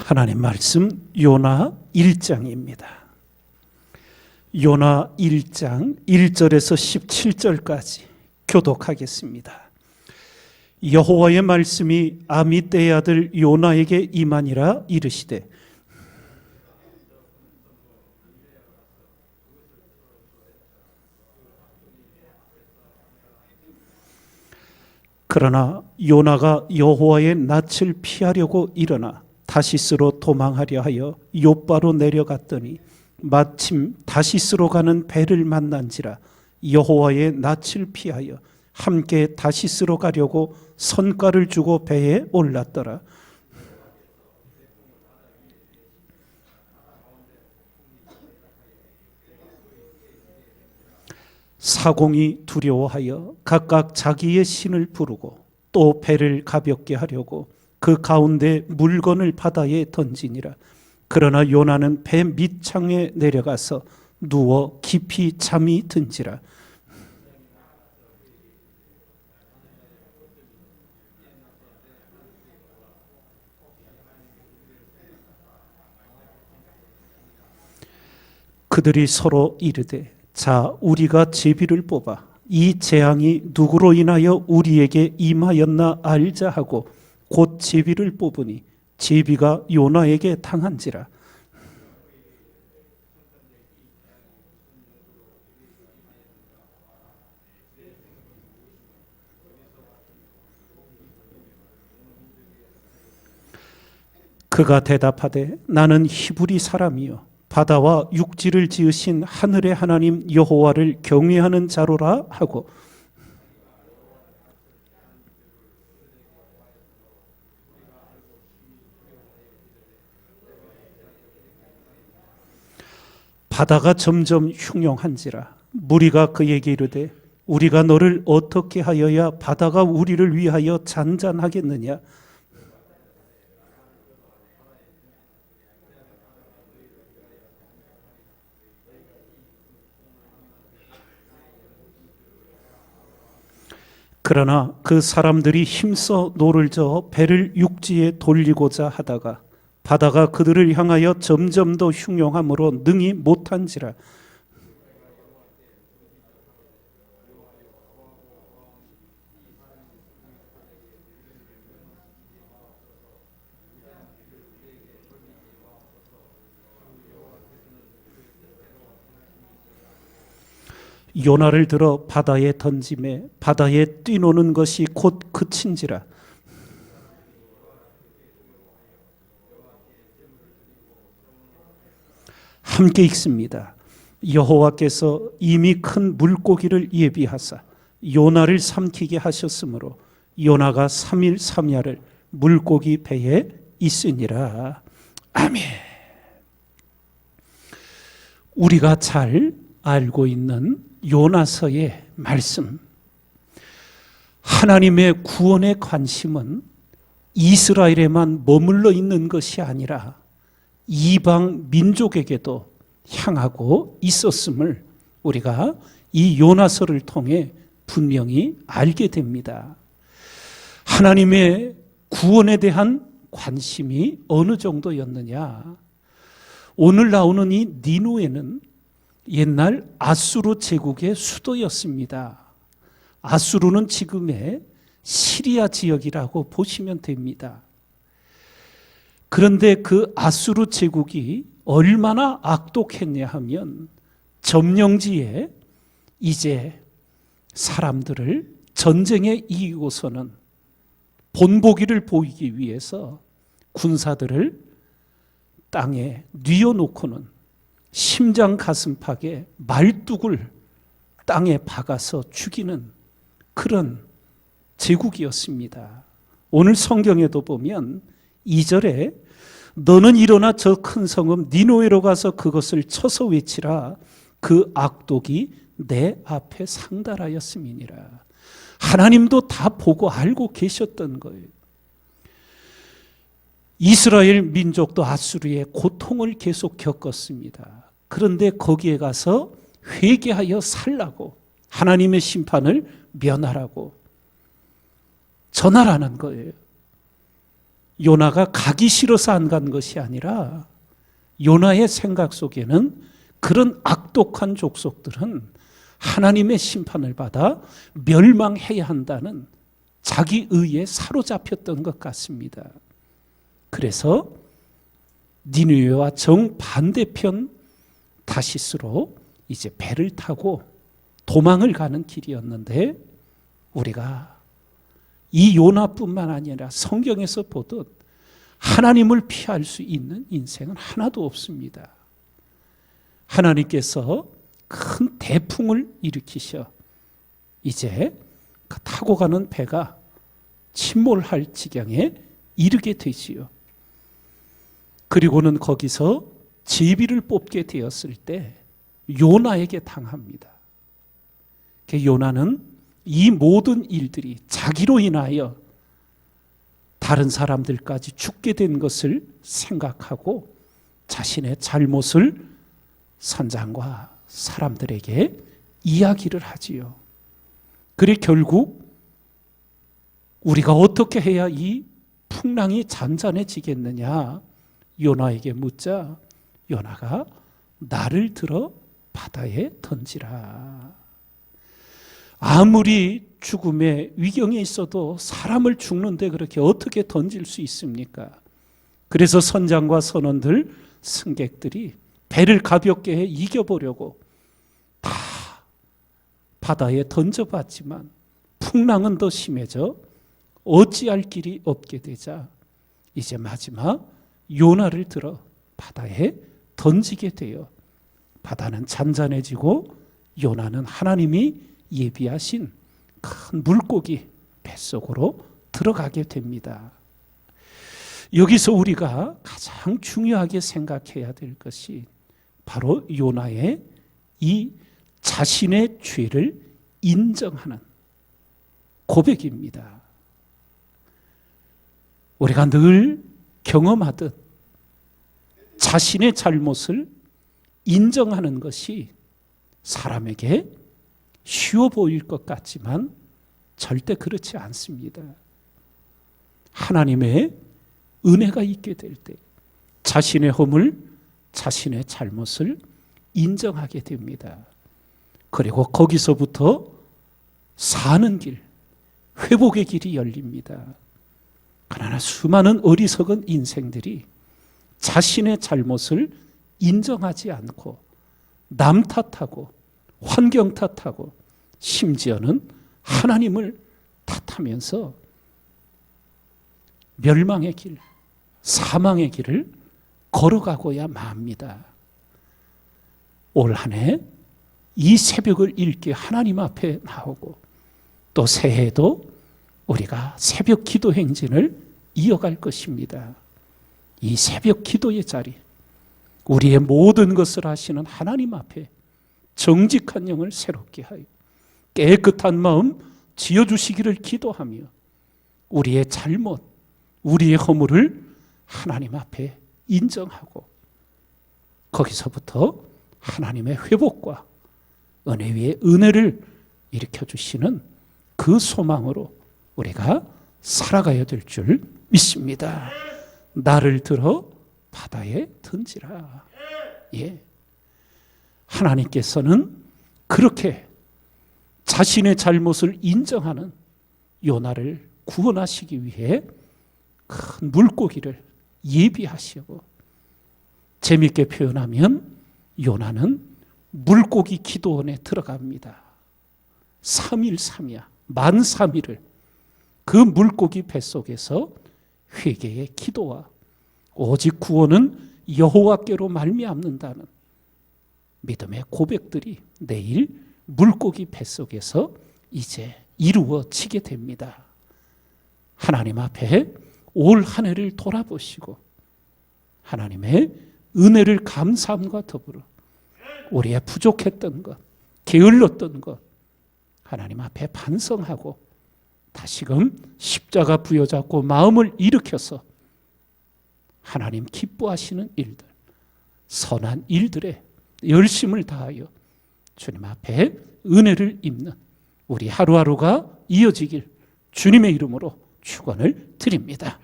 하나님 말씀 요나 1장입니다. 요나 1장 1절에서 17절까지 교독하겠습니다. 여호와의 말씀이 아미떼의 아들 요나에게 임하니라 이르시되 그러나 요나가 여호와의 낯을 피하려고 일어나 다시스로 도망하려 하여 욥바로 내려갔더니 마침 다시스로 가는 배를 만난지라 여호와의 낯을 피하여 함께 다시스로 가려고 선가를 주고 배에 올랐더라. 사공이 두려워하여 각각 자기의 신을 부르고 또 배를 가볍게 하려고 그 가운데 물건을 바다에 던지니라. 그러나 요나는 배 밑창에 내려가서 누워 깊이 잠이 든지라. 그들이 서로 이르되 자 우리가 제비를 뽑아 이 재앙이 누구로 인하여 우리에게 임하였나 알자 하고 곧 제비를 뽑으니 제비가 요나에게 당한지라. 그가 대답하되 나는 히브리 사람이요 바다와 육지를 지으신 하늘의 하나님 여호와를 경외하는 자로라 하고 바다가 점점 흉용한지라. 무리가 그에게 이르되 우리가 너를 어떻게 하여야 바다가 우리를 위하여 잔잔하겠느냐. 그러나 그 사람들이 힘써 노를 저어 배를 육지에 돌리고자 하다가 바다가 그들을 향하여 점점 더 흉용함으로 능히 못한지라. 요나를 들어 바다에 던짐에 바다에 뛰노는 것이 곧 그친지라. 함께 읽습니다. 여호와께서 이미 큰 물고기를 예비하사 요나를 삼키게 하셨으므로 요나가 3일 3야를 물고기 배에 있으니라. 아멘. 우리가 잘 알고 있는 요나서의 말씀, 하나님의 구원의 관심은 이스라엘에만 머물러 있는 것이 아니라 이방 민족에게도 향하고 있었음을 우리가 이 요나서를 통해 분명히 알게 됩니다. 하나님의 구원에 대한 관심이 어느 정도였느냐? 오늘 나오는 이 니누에는 옛날 아수르 제국의 수도였습니다. 아수르는 지금의 시리아 지역이라고 보시면 됩니다. 그런데 그 아수르 제국이 얼마나 악독했냐 하면 점령지에 이제 사람들을 전쟁에 이기고서는 본보기를 보이기 위해서 군사들을 땅에 뉘어놓고는 심장 가슴팍에 말뚝을 땅에 박아서 죽이는 그런 제국이었습니다. 오늘 성경에도 보면 2절에 너는 일어나 저 큰 성읍 니느웨로 가서 그것을 쳐서 외치라. 그 악독이 내 앞에 상달하였음이니라. 하나님도 다 보고 알고 계셨던 거예요. 이스라엘 민족도 아수르의 고통을 계속 겪었습니다. 그런데 거기에 가서 회개하여 살라고, 하나님의 심판을 면하라고 전하라는 거예요. 요나가 가기 싫어서 안 간 것이 아니라 요나의 생각 속에는 그런 악독한 족속들은 하나님의 심판을 받아 멸망해야 한다는 자기 의에 사로잡혔던 것 같습니다. 그래서 니느웨와 정반대편 다시스로 이제 배를 타고 도망을 가는 길이었는데, 우리가 이 요나뿐만 아니라 성경에서 보듯 하나님을 피할 수 있는 인생은 하나도 없습니다. 하나님께서 큰 대풍을 일으키셔 이제 타고 가는 배가 침몰할 지경에 이르게 되지요. 그리고는 거기서 제비를 뽑게 되었을 때 요나에게 당합니다. 요나는 이 모든 일들이 자기로 인하여 다른 사람들까지 죽게 된 것을 생각하고 자신의 잘못을 선장과 사람들에게 이야기를 하지요. 그래 결국 우리가 어떻게 해야 이 풍랑이 잔잔해지겠느냐 요나에게 묻자 요나가 나를 들어 바다에 던지라. 아무리 죽음의 위경에 있어도 사람을 죽는데 그렇게 어떻게 던질 수 있습니까? 그래서 선장과 선원들, 승객들이 배를 가볍게 해 이겨보려고 다 바다에 던져봤지만 풍랑은 더 심해져 어찌할 길이 없게 되자 이제 마지막 요나를 들어 바다에 던지게 돼요. 바다는 잔잔해지고 요나는 하나님이 예비하신 큰 물고기 뱃속으로 들어가게 됩니다. 여기서 우리가 가장 중요하게 생각해야 될 것이 바로 요나의 이 자신의 죄를 인정하는 고백입니다. 우리가 늘 경험하듯 자신의 잘못을 인정하는 것이 사람에게 쉬워 보일 것 같지만 절대 그렇지 않습니다. 하나님의 은혜가 있게 될 때 자신의 허물, 자신의 잘못을 인정하게 됩니다. 그리고 거기서부터 사는 길, 회복의 길이 열립니다. 그러나 수많은 어리석은 인생들이 자신의 잘못을 인정하지 않고 남 탓하고 환경 탓하고 심지어는 하나님을 탓하면서 멸망의 길, 사망의 길을 걸어가고야 맙니다. 올 한 해 이 새벽을 읽게 하나님 앞에 나오고 또 새해에도 우리가 새벽 기도 행진을 이어갈 것입니다. 이 새벽 기도의 자리, 우리의 모든 것을 하시는 하나님 앞에 정직한 영을 새롭게 하여 깨끗한 마음 지어주시기를 기도하며 우리의 잘못, 우리의 허물을 하나님 앞에 인정하고 거기서부터 하나님의 회복과 은혜 위에 은혜를 일으켜주시는 그 소망으로 우리가 살아가야 될 줄 믿습니다. 나를 들어 바다에 던지라. 예. 하나님께서는 그렇게 자신의 잘못을 인정하는 요나를 구원하시기 위해 큰 물고기를 예비하시고 재미있게 표현하면 요나는 물고기 기도원에 들어갑니다. 3일 3야 만 3일을 그 물고기 뱃속에서 회개의 기도와 오직 구원은 여호와께로 말미암는다는 믿음의 고백들이 내일 물고기 뱃속에서 이제 이루어지게 됩니다. 하나님 앞에 올 한 해를 돌아보시고 하나님의 은혜를 감사함과 더불어 우리의 부족했던 것, 게을렀던 것 하나님 앞에 반성하고 다시금 십자가 부여잡고 마음을 일으켜서 하나님 기뻐하시는 일들, 선한 일들에 열심을 다하여 주님 앞에 은혜를 입는 우리 하루하루가 이어지길 주님의 이름으로 축원을 드립니다.